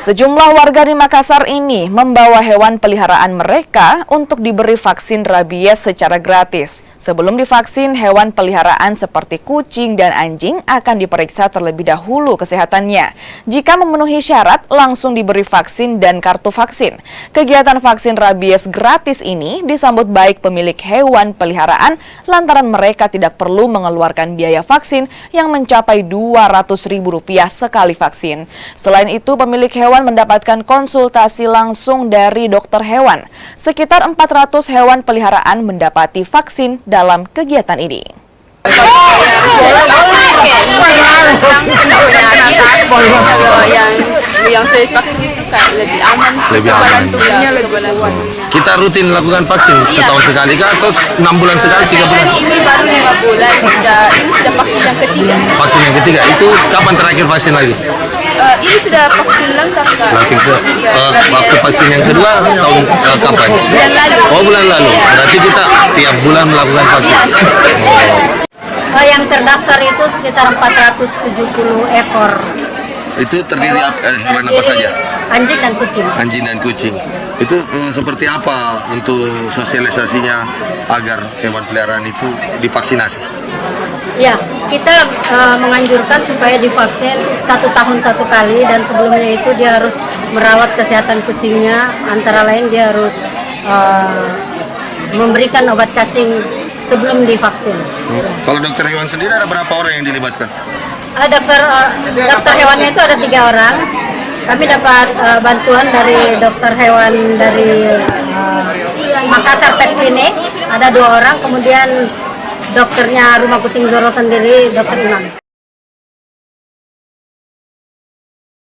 Sejumlah warga di Makassar ini membawa hewan peliharaan mereka untuk diberi vaksin rabies secara gratis. Sebelum divaksin, hewan peliharaan seperti kucing dan anjing akan diperiksa terlebih dahulu kesehatannya. Jika memenuhi syarat, langsung diberi vaksin dan kartu vaksin. Kegiatan vaksin rabies gratis ini disambut baik pemilik hewan peliharaan lantaran mereka tidak perlu mengeluarkan biaya vaksin yang mencapai Rp200.000 sekali vaksin. Selain itu, pemilik hewan mendapatkan konsultasi langsung dari dokter hewan. Sekitar 400 hewan peliharaan mendapati vaksin dalam kegiatan ini. Yang saya vaksin itu kan lebih aman. Kita rutin lakukan vaksin setahun sekali kah atau 6 bulan sekali, 3 bulan? Ini baru 5 bulan. Ini sudah vaksin yang ketiga. Vaksin yang ketiga itu kapan terakhir vaksin lagi? Ini sudah vaksin lengkap Kak. Waktu vaksin yang kedua tahun kapan? Bulan lalu. Oh, bulan lalu. Berarti kita tiap bulan melakukan vaksin. Yang terdaftar itu sekitar 470 ekor. Itu terdiri hewan apa saja? Anjing dan kucing. Anjing dan kucing. Itu seperti apa untuk sosialisasinya agar hewan peliharaan itu divaksinasi? Ya, kita menganjurkan supaya divaksin 1 tahun 1 kali, dan sebelumnya itu dia harus merawat kesehatan kucingnya. Antara lain dia harus memberikan obat cacing sebelum divaksin. Kalau dokter hewan sendiri ada berapa orang yang dilibatkan? Dokter hewannya itu ada 3 orang. Kami dapat bantuan dari dokter hewan dari Makassar Pet Clinic, ada 2 orang. Kemudian dokternya Rumah Kucing Zoro sendiri, Dokter Imam.